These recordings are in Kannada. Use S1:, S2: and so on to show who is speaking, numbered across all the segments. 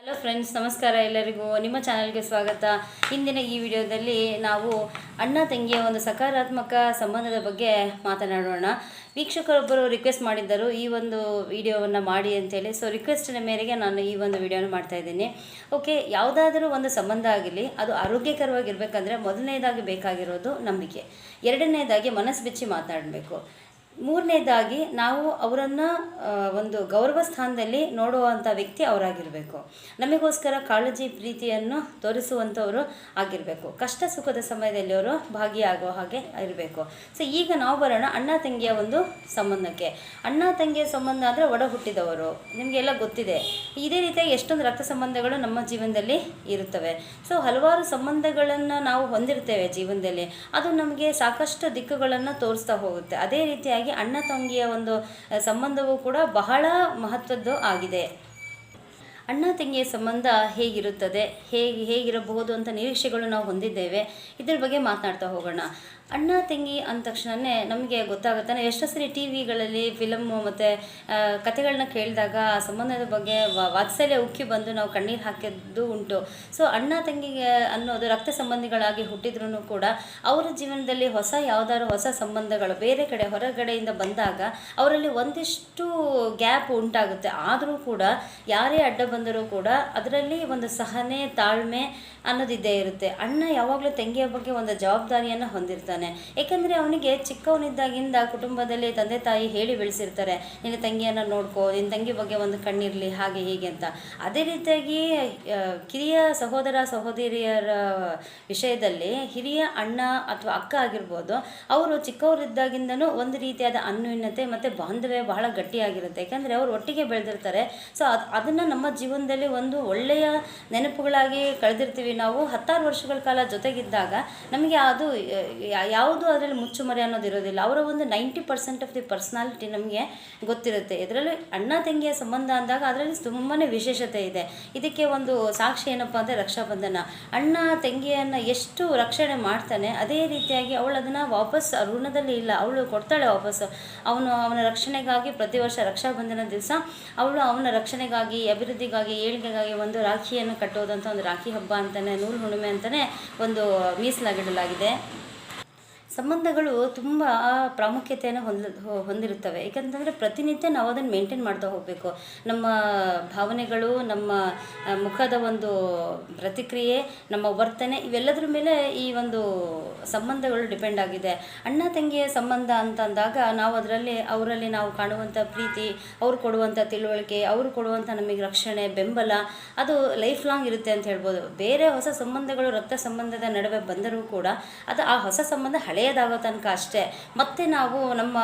S1: ಹಲೋ ಫ್ರೆಂಡ್ಸ್, ನಮಸ್ಕಾರ ಎಲ್ಲರಿಗೂ. ನಿಮ್ಮ ಚಾನಲ್ಗೆ ಸ್ವಾಗತ. ಇಂದಿನ ಈ ವಿಡಿಯೋದಲ್ಲಿ ನಾವು ಅಣ್ಣ ತಂಗಿಯ ಒಂದು ಸಕಾರಾತ್ಮಕ ಸಂಬಂಧದ ಬಗ್ಗೆ ಮಾತನಾಡೋಣ. ವೀಕ್ಷಕರೊಬ್ಬರು ರಿಕ್ವೆಸ್ಟ್ ಮಾಡಿದ್ದರು ಈ ಒಂದು ವಿಡಿಯೋವನ್ನು ಮಾಡಿ ಅಂತೇಳಿ. ಸೊ ರಿಕ್ವೆಸ್ಟಿನ ಮೇರೆಗೆ ನಾನು ಈ ಒಂದು ವಿಡಿಯೋನ ಮಾಡ್ತಾ ಇದ್ದೀನಿ. ಓಕೆ, ಯಾವುದಾದರೂ ಒಂದು ಸಂಬಂಧ ಆಗಲಿ ಅದು ಆರೋಗ್ಯಕರವಾಗಿರಬೇಕಂದ್ರೆ ಮೊದಲನೇದಾಗಿ ಬೇಕಾಗಿರೋದು ನಂಬಿಕೆ, ಎರಡನೇದಾಗಿ ಮನಸ್ಸು ಬಿಚ್ಚಿ ಮಾತಾಡಬೇಕು, ಮೂರನೇದಾಗಿ ನಾವು ಅವರನ್ನು ಒಂದು ಗೌರವ ಸ್ಥಾನದಲ್ಲಿ ನೋಡುವಂಥ ವ್ಯಕ್ತಿ ಅವರಾಗಿರಬೇಕು, ನಮಗೋಸ್ಕರ ಕಾಳಜಿ ಪ್ರೀತಿಯನ್ನು ತೋರಿಸುವಂಥವರು ಆಗಿರಬೇಕು, ಕಷ್ಟ ಸುಖದ ಸಮಯದಲ್ಲಿ ಅವರು ಭಾಗಿಯಾಗೋ ಹಾಗೆ ಇರಬೇಕು. ಸೊ ಈಗ ನಾವು ಬರೋಣ ಅಣ್ಣ ತಂಗಿಯ ಒಂದು ಸಂಬಂಧಕ್ಕೆ. ಅಣ್ಣ ತಂಗಿಯ ಸಂಬಂಧ ಅಂದರೆ ಒಡ ಹುಟ್ಟಿದವರು, ನಿಮಗೆಲ್ಲ ಗೊತ್ತಿದೆ. ಇದೇ ರೀತಿಯಾಗಿ ಎಷ್ಟೊಂದು ರಕ್ತ ಸಂಬಂಧಗಳು ನಮ್ಮ ಜೀವನದಲ್ಲಿ ಇರುತ್ತವೆ. ಸೊ ಹಲವಾರು ಸಂಬಂಧಗಳನ್ನು ನಾವು ಹೊಂದಿರ್ತೇವೆ ಜೀವನದಲ್ಲಿ, ಅದು ನಮಗೆ ಸಾಕಷ್ಟು ದಿಕ್ಕುಗಳನ್ನು ತೋರಿಸ್ತಾ ಹೋಗುತ್ತೆ. ಅದೇ ರೀತಿಯಾಗಿ ಅಣ್ಣ ತಂಗಿಯ ಒಂದು ಸಂಬಂಧವೂ ಕೂಡ ಬಹಳ ಮಹತ್ವದ್ದು ಆಗಿದೆ. ಅಣ್ಣ ತಂಗಿಯ ಸಂಬಂಧ ಹೇಗಿರುತ್ತದೆ, ಹೇಗಿರಬಹುದು ಅಂತ ನಿರೀಕ್ಷೆಗಳು ನಾವು ಹೊಂದಿದ್ದೇವೆ. ಇದ್ರ ಬಗ್ಗೆ ಮಾತನಾಡ್ತಾ ಹೋಗೋಣ. ಅಣ್ಣ ತಂಗಿ ಅಂದ ತಕ್ಷಣವೇ ನಮಗೆ ಗೊತ್ತಾಗುತ್ತೆ. ಎಷ್ಟು ಸರಿ ಟಿ ವಿಗಳಲ್ಲಿ ಫಿಲಮ್ಮು ಮತ್ತು ಕಥೆಗಳನ್ನ ಕೇಳಿದಾಗ ಆ ಸಂಬಂಧದ ಬಗ್ಗೆ ವಾತ್ಸಲ್ಯ ಉಕ್ಕಿ ಬಂದು ನಾವು ಕಣ್ಣೀರು ಹಾಕಿದ್ದು ಉಂಟು. ಸೊ ಅಣ್ಣ ತಂಗಿಗೆ ಅನ್ನೋದು ರಕ್ತ ಸಂಬಂಧಿಗಳಾಗಿ ಹುಟ್ಟಿದ್ರೂ ಕೂಡ ಅವರ ಜೀವನದಲ್ಲಿ ಯಾವುದಾದ್ರು ಹೊಸ ಸಂಬಂಧಗಳು ಬೇರೆ ಕಡೆ ಹೊರಗಡೆಯಿಂದ ಬಂದಾಗ ಅವರಲ್ಲಿ ಒಂದಿಷ್ಟು ಗ್ಯಾಪ್ ಉಂಟಾಗುತ್ತೆ. ಆದರೂ ಕೂಡ ಯಾರೇ ಅಡ್ಡ ಬಂದರೂ ಕೂಡ ಅದರಲ್ಲಿ ಒಂದು ಸಹನೆ, ತಾಳ್ಮೆ ಅನ್ನೋದಿದ್ದೇ ಇರುತ್ತೆ. ಅಣ್ಣ ಯಾವಾಗಲೂ ತಂಗಿಯ ಬಗ್ಗೆ ಒಂದು ಜವಾಬ್ದಾರಿಯನ್ನು ಹೊಂದಿರ್ತಾನೆ. ಏಕೆಂದರೆ ಅವನಿಗೆ ಚಿಕ್ಕವನಿದ್ದಾಗಿಂದ ಕುಟುಂಬದಲ್ಲಿ ತಂದೆ ತಾಯಿ ಹೇಳಿ ಬೆಳೆಸಿರ್ತಾರೆ, ನಿನ್ನ ತಂಗಿಯನ್ನು ನೋಡ್ಕೋ, ನಿನ್ನ ತಂಗಿ ಬಗ್ಗೆ ಒಂದು ಕಣ್ಣಿರಲಿ, ಹಾಗೆ ಹೀಗೆ ಅಂತ. ಅದೇ ರೀತಿಯಾಗಿ ಕಿರಿಯ ಸಹೋದರ ಸಹೋದರಿಯರ ವಿಷಯದಲ್ಲಿ ಹಿರಿಯ ಅಣ್ಣ ಅಥವಾ ಅಕ್ಕ ಆಗಿರ್ಬೋದು, ಅವರು ಚಿಕ್ಕವರಿದ್ದಾಗಿಂದನೂ ಒಂದು ರೀತಿಯಾದ ಅನ್ಯೋನ್ಯತೆ ಮತ್ತು ಬಾಂಧವ್ಯ ಬಹಳ ಗಟ್ಟಿಯಾಗಿರುತ್ತೆ. ಯಾಕಂದರೆ ಅವರು ಒಟ್ಟಿಗೆ ಬೆಳೆದಿರ್ತಾರೆ. ಸೊ ಅದನ್ನು ನಮ್ಮ ಜೀವನದಲ್ಲಿ ಒಂದು ಒಳ್ಳೆಯ ನೆನಪುಗಳಾಗಿ ಕಳೆದಿರ್ತೀವಿ. ನಾವು 10 ವರ್ಷಗಳ ಕಾಲ ಜೊತೆಗಿದ್ದಾಗ ನಮಗೆ ಅದು ಯಾವುದು ಅದರಲ್ಲಿ ಮುಚ್ಚುಮರೆ ಅನ್ನೋದು ಇರೋದಿಲ್ಲ. ಅವರ ಒಂದು 90% ಆಫ್ ದಿ ಪರ್ಸ್ನಾಲಿಟಿ ನಮಗೆ ಗೊತ್ತಿರುತ್ತೆ. ಇದರಲ್ಲಿ ಅಣ್ಣ ತಂಗಿಯ ಸಂಬಂಧ ಅಂದಾಗ ಅದರಲ್ಲಿ ತುಂಬಾ ವಿಶೇಷತೆ ಇದೆ. ಇದಕ್ಕೆ ಒಂದು ಸಾಕ್ಷಿ ಏನಪ್ಪ ಅಂದರೆ ರಕ್ಷಾಬಂಧನ. ಅಣ್ಣ ತಂಗಿಯನ್ನು ಎಷ್ಟು ರಕ್ಷಣೆ ಮಾಡ್ತಾನೆ, ಅದೇ ರೀತಿಯಾಗಿ ಅವಳು ಅದನ್ನು ವಾಪಸ್ ಋಣದಲ್ಲಿ ಇಲ್ಲ, ಅವಳು ಕೊಡ್ತಾಳೆ ವಾಪಸ್ಸು. ಅವನ ರಕ್ಷಣೆಗಾಗಿ ಪ್ರತಿ ವರ್ಷ ರಕ್ಷಾಬಂಧನ ದಿವಸ ಅವಳು ಅವನ ರಕ್ಷಣೆಗಾಗಿ, ಅಭಿವೃದ್ಧಿಗಾಗಿ, ಏಳಿಗೆಗಾಗಿ ಒಂದು ರಾಖಿಯನ್ನು ಕಟ್ಟೋದಂಥ ಒಂದು ರಾಖಿ ಹಬ್ಬ ಅಂತಲೇ, ನೂಲು ಹುಣ್ಣಿಮೆ ಅಂತಲೇ ಒಂದು ಮೀಸಲಾಗಿಡಲಾಗಿದೆ. ಸಂಬಂಧಗಳು ತುಂಬ ಪ್ರಾಮುಖ್ಯತೆಯನ್ನು ಹೊಂದಿರುತ್ತವೆ. ಏಕೆಂತಂದರೆ ಪ್ರತಿನಿತ್ಯ ನಾವು ಅದನ್ನು ಮೇಂಟೈನ್ ಮಾಡ್ತಾ ಹೋಗಬೇಕು. ನಮ್ಮ ಭಾವನೆಗಳು, ನಮ್ಮ ಮುಖದ ಒಂದು ಪ್ರತಿಕ್ರಿಯೆ, ನಮ್ಮ ವರ್ತನೆ, ಇವೆಲ್ಲದರ ಮೇಲೆ ಈ ಒಂದು ಸಂಬಂಧಗಳು ಡಿಪೆಂಡ್ ಆಗಿದೆ. ಅಣ್ಣ ತಂಗಿಯ ಸಂಬಂಧ ಅಂತಂದಾಗ ನಾವು ಅವರಲ್ಲಿ ನಾವು ಕಾಣುವಂಥ ಪ್ರೀತಿ, ಅವ್ರು ಕೊಡುವಂಥ ತಿಳುವಳಿಕೆ, ಅವರು ಕೊಡುವಂಥ ನಮಗೆ ರಕ್ಷಣೆ, ಬೆಂಬಲ, ಅದು ಲೈಫ್ ಲಾಂಗ್ ಇರುತ್ತೆ ಅಂತ ಹೇಳ್ಬೋದು. ಬೇರೆ ಹೊಸ ಸಂಬಂಧಗಳು ರಕ್ತ ಸಂಬಂಧದ ನಡುವೆ ಬಂದರೂ ಕೂಡ ಅದು ಆ ಹೊಸ ಸಂಬಂಧ ಹಳೆಯದಾಗೋ ತನಕ ಅಷ್ಟೇ. ಮತ್ತು ನಾವು ನಮ್ಮ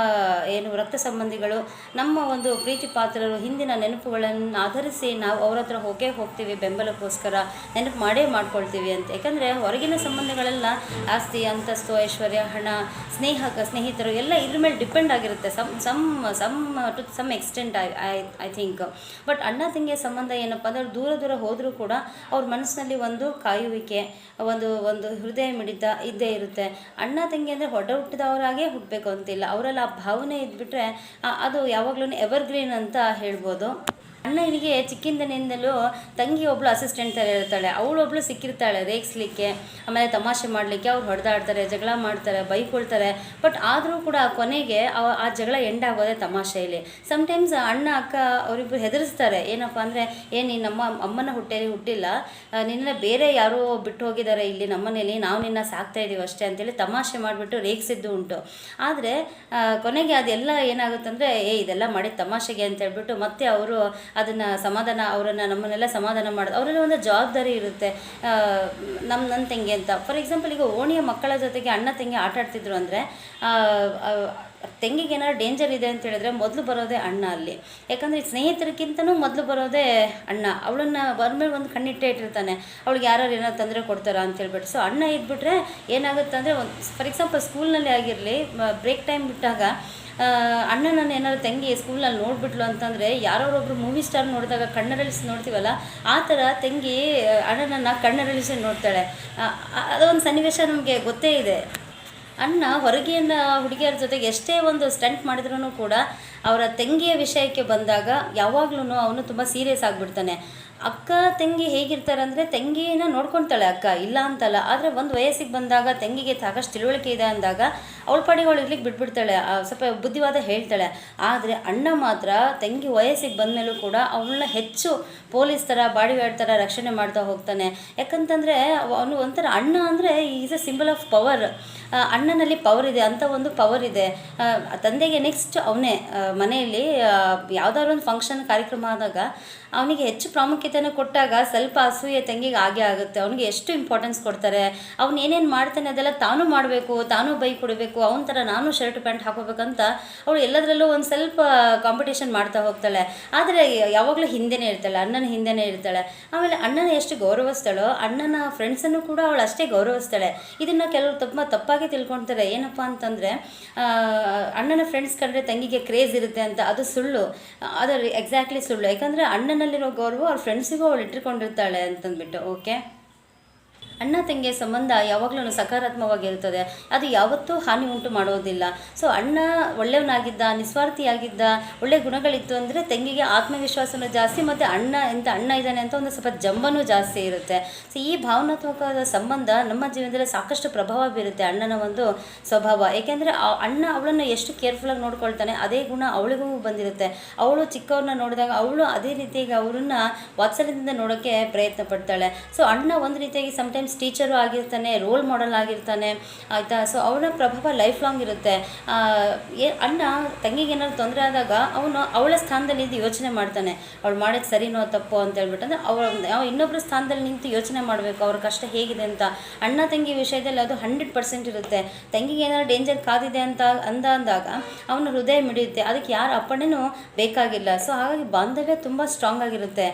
S1: ರಕ್ತ ಸಂಬಂಧಿಗಳು, ನಮ್ಮ ಒಂದು ಪ್ರೀತಿ ಪಾತ್ರರು ಹಿಂದಿನ ನೆನಪುಗಳನ್ನು ಆಧರಿಸಿ ನಾವು ಅವ್ರ ಹತ್ರ ಹೋಗ್ತೀವಿ, ಬೆಂಬಲಕ್ಕೋಸ್ಕರ ನೆನಪು ಮಾಡ್ಕೊಳ್ತೀವಿ ಅಂತ. ಯಾಕಂದರೆ ಹೊರಗಿನ ಸಂಬಂಧಗಳೆಲ್ಲ ಆಸ್ತಿ, ಅಂತಸ್ತು, ಐಶ್ವರ್ಯ, ಹಣ, ಸ್ನೇಹಿತರು ಎಲ್ಲ ಇದ್ರ ಮೇಲೆ ಡಿಪೆಂಡ್ ಆಗಿರುತ್ತೆ to some extent I think. But ಅಣ್ಣ ತಂಗಿಯ ಸಂಬಂಧ ಏನಪ್ಪ ಅಂದರೆ ದೂರ ಹೋದರೂ ಕೂಡ ಅವ್ರ ಮನಸ್ಸಿನಲ್ಲಿ ಒಂದು ಕಾಯುವಿಕೆ, ಒಂದು ಹೃದಯ ಮಿಡಿತ ಇದ್ದೇ ಇರುತ್ತೆ. ಅಣ್ಣ ತಂಗಿ ಅಂದರೆ ಹುಟ್ಟಿದವರಾಗೇ ಹುಟ್ಟಬೇಕು ಅಂತಿಲ್ಲ, ಅವರಲ್ಲಿ ಆ ಭಾವನೆ ಇದ್ಬಿಟ್ರೆ ಅದು ಯಾವಾಗಲೂ ಎವರ್ಗ್ರೀನ್ ಅಂತ ಹೇಳ್ಬೋದು. ಅಣ್ಣನಿಗೆ ಚಿಕ್ಕಿಂದನಿಂದಲೂ ತಂಗಿ ಒಬ್ಬಳು ಅಸಿಸ್ಟೆಂಟ್ ಥರ ಇರ್ತಾಳೆ, ಅವಳೊಬ್ಳು ಸಿಕ್ಕಿರ್ತಾಳೆ ರೇಗಿಸ್ಲಿಕ್ಕೆ, ಆಮೇಲೆ ತಮಾಷೆ ಮಾಡಲಿಕ್ಕೆ. ಅವ್ರು ಹೊಡೆದಾಡ್ತಾರೆ, ಜಗಳ ಮಾಡ್ತಾರೆ, ಬೈಕೊಳ್ತಾರೆ. ಬಟ್ ಆದರೂ ಕೂಡ ಕೊನೆಗೆ ಆ ಜಗಳ ಎಂಡ್ ಆಗೋದೇ ತಮಾಷೆಯಲ್ಲಿ. ಸಮ್ಟೈಮ್ಸ್ ಅಣ್ಣ ಅಕ್ಕ ಅವರಿಬ್ಬರು ಹೆದರಿಸ್ತಾರೆ. ಏನಪ್ಪ ಅಂದರೆ ನೀನು ನಮ್ಮ ಅಮ್ಮನ ಹುಟ್ಟಿಲ್ಲ, ನಿನ್ನ ಬೇರೆ ಯಾರೋ ಬಿಟ್ಟು ಹೋಗಿದ್ದಾರೆ ಇಲ್ಲಿ ನಮ್ಮನೇಲಿ, ನಾವು ನಿನ್ನ ಸಾಕ್ತಾ ಇದ್ದೀವಿ ಅಷ್ಟೇ ಅಂತೇಳಿ ತಮಾಷೆ ಮಾಡಿಬಿಟ್ಟು ರೇಗಿಸಿದ್ದು ಉಂಟು. ಆದರೆ ಕೊನೆಗೆ ಅದೆಲ್ಲ ಏನಾಗುತ್ತಂದರೆ ಇದೆಲ್ಲ ಮಾಡಿದ ತಮಾಷೆಗೆ ಅಂತ ಹೇಳ್ಬಿಟ್ಟು ಮತ್ತೆ ಅವರು ಅದನ್ನು ನಮ್ಮನ್ನೆಲ್ಲ ಸಮಾಧಾನ ಮಾಡೋದು. ಅವರಲ್ಲಿ ಒಂದು ಜವಾಬ್ದಾರಿ ಇರುತ್ತೆ. ನನ್ನ ತಂಗಿ ಅಂತ. ಫಾರ್ ಎಕ್ಸಾಂಪಲ್, ಈಗ ಓಣಿಯ ಮಕ್ಕಳ ಜೊತೆಗೆ ಅಣ್ಣ ತಂಗಿ ಆಟ ಆಡ್ತಿದ್ರು ಅಂದರೆ ತಂಗಿಗೆ ಏನಾದ್ರು ಡೇಂಜರ್ ಇದೆ ಅಂತ ಹೇಳಿದ್ರೆ ಮೊದಲು ಬರೋದೇ ಅಣ್ಣ ಅಲ್ಲಿ. ಯಾಕಂದರೆ ಸ್ನೇಹಿತರಿಗಿಂತನೂ ಮೊದಲು ಬರೋದೇ ಅಣ್ಣ. ಅವಳನ್ನು ಮೇಲೆ ಒಂದು ಕಣ್ಣಿಟ್ಟೇ ಇಟ್ಟಿರ್ತಾನೆ, ಅವಳಿಗೆ ಯಾರು ಏನಾದ್ರು ತೊಂದರೆ ಕೊಡ್ತಾರಾ ಅಂತ ಹೇಳ್ಬಿಟ್ಟು. ಸೊ ಅಣ್ಣ ಇದ್ಬಿಟ್ರೆ ಏನಾಗುತ್ತೆ ಅಂದರೆ, ಫಾರ್ ಎಕ್ಸಾಂಪಲ್ ಸ್ಕೂಲ್ನಲ್ಲಿ ಆಗಿರಲಿ, ಬ್ರೇಕ್ ಟೈಮ್ ಬಿಟ್ಟಾಗ ಅಣ್ಣನನ್ನು ಏನಾದ್ರು ತಂಗಿ ಸ್ಕೂಲ್ನಲ್ಲಿ ನೋಡಿಬಿಟ್ಲು ಅಂತಂದರೆ, ಯಾರೊಬ್ಬರು ಮೂವಿ ಸ್ಟಾರ್ ನೋಡಿದಾಗ ಕಣ್ಣರಳಿಸಿ ನೋಡ್ತೀವಲ್ಲ, ಆ ಥರ ತಂಗಿ ಅಣ್ಣನನ್ನು ಕಣ್ಣರಳಿಸಿ ನೋಡ್ತಾಳೆ. ಅದೊಂದು ಸನ್ನಿವೇಶ ನಮಗೆ ಗೊತ್ತೇ ಇದೆ. ಅಣ್ಣ ಹೊರಗಿನ ಹುಡುಗಿಯರ ಜೊತೆಗೆ ಎಷ್ಟೇ ಒಂದು ಸ್ಟಂಟ್ ಮಾಡಿದ್ರೂ ಕೂಡ ಅವರ ತಂಗಿಯ ವಿಷಯಕ್ಕೆ ಬಂದಾಗ ಯಾವಾಗಲೂ ಅವನು ತುಂಬ ಸೀರಿಯಸ್ ಆಗಿಬಿಡ್ತಾನೆ. ಅಕ್ಕ ತಂಗಿ ಹೇಗಿರ್ತಾರೆ ಅಂದರೆ ತಂಗಿನ ನೋಡ್ಕೊತಾಳೆ ಅಕ್ಕ, ಇಲ್ಲ ಅಂತಲ್ಲ. ಆದರೆ ಒಂದು ವಯಸ್ಸಿಗೆ ಬಂದಾಗ ತಂಗಿಗೆ ಸಾಕಷ್ಟು ತಿಳುವಳಿಕೆ ಇದೆ ಅಂದಾಗ ಅವಳ ಪಾಡಿಗೆ ಅವಳು ಇರ್ಲಿಕ್ಕೆ ಬಿಟ್ಬಿಡ್ತಾಳೆ, ಸ್ವಲ್ಪ ಬುದ್ಧಿವಾದ ಹೇಳ್ತಾಳೆ. ಆದರೆ ಅಣ್ಣ ಮಾತ್ರ ತಂಗಿ ವಯಸ್ಸಿಗೆ ಬಂದಮೇಲೂ ಕೂಡ ಅವಳನ್ನ ಹೆಚ್ಚು ಪೊಲೀಸ್ ಥರ ಬಾಡಿಗಾರ್ಡ್ ಥರ ರಕ್ಷಣೆ ಮಾಡ್ತಾ ಹೋಗ್ತಾನೆ. ಯಾಕಂತಂದರೆ ಅವನು ಒಂಥರ ಅಣ್ಣ ಅಂದರೆ is a symbol of power. ಅಣ್ಣನಲ್ಲಿ ಪವರ್ ಇದೆ ಅಂತ ಒಂದು ಪವರ್ ಇದೆ. ತಂದೆಗೆ ನೆಕ್ಸ್ಟ್ ಅವನೇ ಮನೆಯಲ್ಲಿ ಯಾವುದಾದ್ರು ಒಂದು ಫಂಕ್ಷನ್ ಕಾರ್ಯಕ್ರಮ ಆದಾಗ ಅವನಿಗೆ ಹೆಚ್ಚು ಪ್ರಾಮುಖ್ಯತೆಯನ್ನು ಕೊಟ್ಟಾಗ ಸ್ವಲ್ಪ ಅಸೂಯೆ ತಂಗಿಗೆ ಆಗೇ ಆಗುತ್ತೆ. ಅವನಿಗೆ ಎಷ್ಟು ಇಂಪಾರ್ಟೆನ್ಸ್ ಕೊಡ್ತಾರೆ, ಅವ್ನು ಏನೇನು ಮಾಡ್ತಾನೆ ಅದೆಲ್ಲ ತಾನೂ ಮಾಡಬೇಕು, ತಾನೂ ಬೈ ಕೊಡಬೇಕು, ಅವನ ಥರ ನಾನು ಶರ್ಟ್ ಪ್ಯಾಂಟ್ ಹಾಕೋಬೇಕಂತ ಅವಳು ಎಲ್ಲದರಲ್ಲೂ ಒಂದು ಸ್ವಲ್ಪ ಕಾಂಪಿಟೇಷನ್ ಮಾಡ್ತಾ ಹೋಗ್ತಾಳೆ. ಆದರೆ ಯಾವಾಗಲೂ ಹಿಂದೆನೇ ಇರ್ತಾಳೆ, ಅಣ್ಣನ ಹಿಂದೆನೇ ಇರ್ತಾಳೆ. ಆಮೇಲೆ ಅಣ್ಣನ ಎಷ್ಟು ಗೌರವಿಸ್ತಾಳೋ ಅಣ್ಣನ ಫ್ರೆಂಡ್ಸನ್ನು ಕೂಡ ಅವಳು ಅಷ್ಟೇ ಗೌರವಿಸ್ತಾಳೆ. ಇದನ್ನು ಕೆಲವರು ತಪ್ಪಾಗಿ ತಿಳ್ಕೊಳ್ತಾರೆ. ಏನಪ್ಪ ಅಂತಂದರೆ ಅಣ್ಣನ ಫ್ರೆಂಡ್ಸ್ ಕಂಡ್ರೆ ತಂಗಿಗೆ ಕ್ರೇಜ್ ಇರುತ್ತೆ ಅಂತ. ಅದು ಸುಳ್ಳು, ಅದು ಎಕ್ಸಾಕ್ಟ್ಲಿ ಸುಳ್ಳು. ಯಾಕಂದರೆ ಅಣ್ಣನಲ್ಲಿರೋ ಗೌರವ ಅವ್ರ ಫ್ರೆಂಡ್ಸಿಗೂ ಅವಳು ಇಟ್ಕೊಂಡಿರ್ತಾಳೆ ಅಂತಂದ್ಬಿಟ್ಟು. ಓಕೆ, ಅಣ್ಣ ತಂಗಿಯ ಸಂಬಂಧ ಯಾವಾಗಲೂ ಸಕಾರಾತ್ಮಕವಾಗಿರ್ತದೆ, ಅದು ಯಾವತ್ತೂ ಹಾನಿ ಉಂಟು ಮಾಡೋದಿಲ್ಲ. ಸೊ ಅಣ್ಣ ಒಳ್ಳೆಯವನಾಗಿದ್ದ, ನಿಸ್ವಾರ್ಥಿಯಾಗಿದ್ದ, ಒಳ್ಳೆ ಗುಣಗಳಿತ್ತು ಅಂದರೆ ತಂಗಿಗೆ ಆತ್ಮವಿಶ್ವಾಸನೂ ಜಾಸ್ತಿ, ಮತ್ತು ಅಣ್ಣ ಇದ್ದಾನೆ ಅಂತ ಒಂದು ಸ್ವಲ್ಪ ಜಂಬನೂ ಜಾಸ್ತಿ ಇರುತ್ತೆ. ಸೊ ಈ ಭಾವನಾತ್ಮಕವಾದ ಸಂಬಂಧ ನಮ್ಮ ಜೀವನದಲ್ಲಿ ಸಾಕಷ್ಟು ಪ್ರಭಾವ ಬೀರುತ್ತೆ ಅಣ್ಣನ ಒಂದು ಸ್ವಭಾವ. ಏಕೆಂದರೆ ಅಣ್ಣ ಅವಳನ್ನು ಎಷ್ಟು ಕೇರ್ಫುಲ್ಲಾಗಿ ನೋಡ್ಕೊಳ್ತಾನೆ ಅದೇ ಗುಣ ಅವಳಿಗೂ ಬಂದಿರುತ್ತೆ. ಅವಳು ಚಿಕ್ಕವ್ರನ್ನ ನೋಡಿದಾಗ ಅವಳು ಅದೇ ರೀತಿಯಾಗಿ ಅವ್ರನ್ನ ವಾತ್ಸಲ್ಯದಿಂದ ನೋಡೋಕ್ಕೆ ಪ್ರಯತ್ನ ಪಡ್ತಾಳೆ. ಸೊ ಅಣ್ಣ ಒಂದು ರೀತಿಯಾಗಿ ಸಮಟೈಮ್ಸ್ ಟೀಚರು ಆಗಿರ್ತಾನೆ, ರೋಲ್ ಮಾಡೆಲ್ ಆಗಿರ್ತಾನೆ, ಆಯಿತಾ. ಸೊ ಅವನ ಪ್ರಭಾವ ಲೈಫ್ ಲಾಂಗ್ ಇರುತ್ತೆ. ಅಣ್ಣ ತಂಗಿಗೆ ಏನಾದ್ರು ತೊಂದರೆ ಆದಾಗ ಅವಳ ಸ್ಥಾನದಲ್ಲಿ ಇದ್ದು ಯೋಚನೆ ಮಾಡ್ತಾನೆ, ಅವಳು ಮಾಡೋದು ಸರಿನೋ ತಪ್ಪೋ ಅಂತ ಹೇಳ್ಬಿಟ್ಟು. ಅಂದರೆ ಇನ್ನೊಬ್ಬರ ಸ್ಥಾನದಲ್ಲಿ ನಿಂತು ಯೋಚನೆ ಮಾಡಬೇಕು ಅವ್ರ ಕಷ್ಟ ಹೇಗಿದೆ ಅಂತ. ಅಣ್ಣ ತಂಗಿ ವಿಷಯದಲ್ಲಿ ಅದು 100% ಇರುತ್ತೆ. ತಂಗಿಗೆ ಏನಾದ್ರು ಡೇಂಜರ್ ಕಾದಿದೆ ಅಂತ ಅಂದಾಗ ಅವನ ಹೃದಯ ಮಿಡಿಯುತ್ತೆ, ಅದಕ್ಕೆ ಯಾರ ಅಪ್ಪಣೆನೂ ಬೇಕಾಗಿಲ್ಲ. ಸೊ ಹಾಗಾಗಿ ಬಾಂಧವ್ಯ ತುಂಬ ಸ್ಟ್ರಾಂಗ್ ಆಗಿರುತ್ತೆ.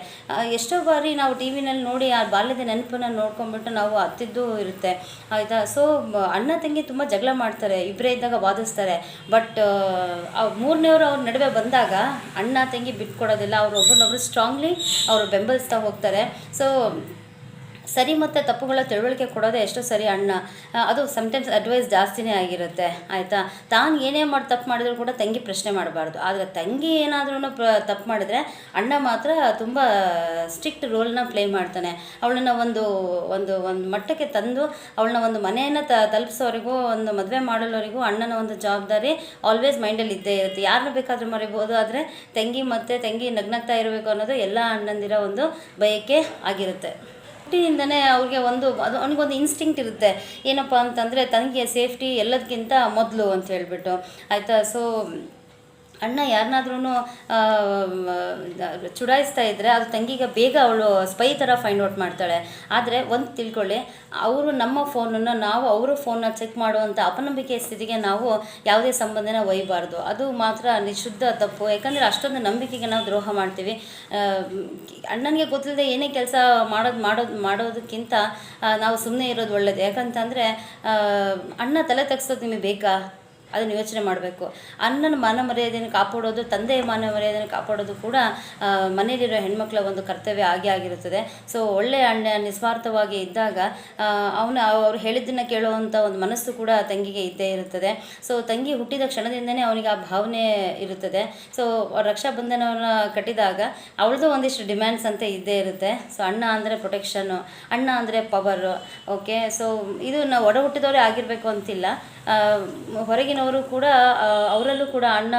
S1: ಎಷ್ಟೋ ಬಾರಿ ನಾವು ಟಿ ವಿನಲ್ಲಿ ನೋಡಿ ಆ ಬಾಲ್ಯದ ನೆನಪನ್ನು ನೋಡ್ಕೊಂಡ್ಬಿಟ್ಟು ನಾವು ಹತ್ತಿದ್ದು ಇರುತ್ತೆ, ಆಯಿತಾ. ಸೊ ಅಣ್ಣ ತಂಗಿ ತುಂಬ ಜಗಳ ಮಾಡ್ತಾರೆ, ಇಬ್ಬರೇ ಇದ್ದಾಗ ವಾದಿಸ್ತಾರೆ. ಬಟ್ ಮೂರನೇವರು ಅವ್ರ ನಡುವೆ ಬಂದಾಗ ಅಣ್ಣ ತಂಗಿ ಬಿಟ್ಕೊಡೋದಿಲ್ಲ, ಅವರು ಒಬ್ಬರನ್ನೊಬ್ರು ಸ್ಟ್ರಾಂಗ್ಲಿ ಅವರು ಬೆಂಬಲಿಸ್ತಾ ಹೋಗ್ತಾರೆ. ಸೊ ಸರಿ ಮತ್ತು ತಪ್ಪುಗಳ ತಿಳುವಳಿಕೆ ಕೊಡೋದೇ ಎಷ್ಟೋ ಸರಿ ಅಣ್ಣ. ಅದು ಸಮ್ಟೈಮ್ಸ್ ಅಡ್ವೈಸ್ ಜಾಸ್ತಿನೇ ಆಗಿರುತ್ತೆ, ಆಯಿತಾ. ತಾನು ಏನೇ ತಪ್ಪು ಮಾಡಿದ್ರು ಕೂಡ ತಂಗಿ ಪ್ರಶ್ನೆ ಮಾಡಬಾರ್ದು. ಆದರೆ ತಂಗಿ ಏನಾದ್ರೂ ತಪ್ಪು ಮಾಡಿದ್ರೆ ಅಣ್ಣ ಮಾತ್ರ ತುಂಬ ಸ್ಟ್ರಿಕ್ಟ್ ರೋಲ್ನ ಪ್ಲೇ ಮಾಡ್ತಾನೆ. ಅವಳನ್ನ ಒಂದು ಒಂದು ಒಂದು ಮಟ್ಟಕ್ಕೆ ತಂದು ಅವಳನ್ನ ಒಂದು ಮನೆಯನ್ನು ತಲುಪಿಸೋವರೆಗೂ, ಒಂದು ಮದುವೆ ಮಾಡೋವರೆಗೂ ಅಣ್ಣನ ಒಂದು ಜವಾಬ್ದಾರಿ ಆಲ್ವೇಸ್ ಮೈಂಡಲ್ಲಿ ಇದ್ದೇ ಇರುತ್ತೆ. ಯಾರನ್ನ ಬೇಕಾದರೂ ಮರಿಬೋದು, ಆದರೆ ತಂಗಿ ನಗ್ನಗ್ತಾ ಇರಬೇಕು ಅನ್ನೋದು ಎಲ್ಲ ಅಣ್ಣಂದಿರ ಒಂದು ಬಯಕೆ ಆಗಿರುತ್ತೆ. ಹುಟ್ಟಿನಿಂದನೇ ಅವ್ರಿಗೆ ಅವನಿಗೊಂದು ಇನ್ಸ್ಟಿಂಕ್ಟ್ ಇರುತ್ತೆ, ಏನಪ್ಪ ಅಂತಂದರೆ ತನಗೆ ಸೇಫ್ಟಿ ಎಲ್ಲದಕ್ಕಿಂತ ಮೊದಲು ಅಂತ ಹೇಳ್ಬಿಟ್ಟು, ಆಯಿತಾ. ಸೊ ಅಣ್ಣ ಯಾರನ್ನಾದ್ರೂ ಚುಡಾಯಿಸ್ತಾ ಇದ್ದರೆ ಅದು ತಂಗಿಗೆ ಬೇಗ ಅವಳು ಸ್ಪೈ ಥರ ಫೈಂಡ್ ಔಟ್ ಮಾಡ್ತಾಳೆ. ಆದರೆ ಒಂದು ತಿಳ್ಕೊಳ್ಳಿ, ಅವರು ನಮ್ಮ ಫೋನನ್ನು ನಾವು ಅವರ ಫೋನ್ನ ಚೆಕ್ ಮಾಡುವಂಥ ಅಪನಂಬಿಕೆಯ ಸ್ಥಿತಿಗೆ ನಾವು ಯಾವುದೇ ಸಂಬಂಧನ ಒಯ್ಯಬಾರ್ದು. ಅದು ಮಾತ್ರ ನಿಶುದ್ಧ ತಪ್ಪು. ಯಾಕಂದರೆ ಅಷ್ಟೊಂದು ನಂಬಿಕೆಗೆ ನಾವು ದ್ರೋಹ ಮಾಡ್ತೀವಿ. ಅಣ್ಣನಿಗೆ ಗೊತ್ತಿಲ್ಲದೆ ಏನೇ ಕೆಲಸ ಮಾಡೋದಕ್ಕಿಂತ ನಾವು ಸುಮ್ಮನೆ ಇರೋದು ಒಳ್ಳೆಯದು. ಯಾಕಂತಂದರೆ ಅಣ್ಣ ತಲೆ ತೆಗ್ಸೋದು ನಿಮಗೆ ಬೇಕಾ? ಅದನ್ನು ಯೋಚನೆ ಮಾಡಬೇಕು. ಅಣ್ಣನ ಮಾನ ಮರ್ಯಾದೆಯನ್ನು ಕಾಪಾಡೋದು, ತಂದೆಯ ಮಾನ ಮರ್ಯಾದೆಯನ್ನು ಕಾಪಾಡೋದು ಕೂಡ ಮನೆಯಲ್ಲಿರೋ ಹೆಣ್ಮಕ್ಳ ಒಂದು ಕರ್ತವ್ಯ ಆಗಿರುತ್ತದೆ. ಸೊ ಒಳ್ಳೆಯ ಅಣ್ಣ ನಿಸ್ವಾರ್ಥವಾಗಿ ಇದ್ದಾಗ ಅವ್ರು ಹೇಳಿದ್ದನ್ನು ಕೇಳುವಂಥ ಒಂದು ಮನಸ್ಸು ಕೂಡ ತಂಗಿಗೆ ಇದ್ದೇ ಇರುತ್ತದೆ. ಸೊ ತಂಗಿ ಹುಟ್ಟಿದ ಕ್ಷಣದಿಂದನೇ ಅವನಿಗೆ ಆ ಭಾವನೆ ಇರುತ್ತದೆ. ಸೊ ರಕ್ಷಾಬಂಧನವನ್ನು ಕಟ್ಟಿದಾಗ ಅವಳದು ಒಂದಿಷ್ಟು ಡಿಮ್ಯಾಂಡ್ಸ್ ಅಂತ ಇದ್ದೇ ಇರುತ್ತೆ. ಸೊ ಅಣ್ಣ ಅಂದರೆ ಪ್ರೊಟೆಕ್ಷನ್ನು, ಅಣ್ಣ ಅಂದರೆ ಪವರು. ಓಕೆ, ಸೊ ಇದು ನಾವು ಒಡ ಹುಟ್ಟಿದವರೇ ಆಗಿರಬೇಕು ಅಂತಿಲ್ಲ, ಹೊರಗಿನವರು ಕೂಡ ಅವರಲ್ಲೂ ಕೂಡ ಅಣ್ಣ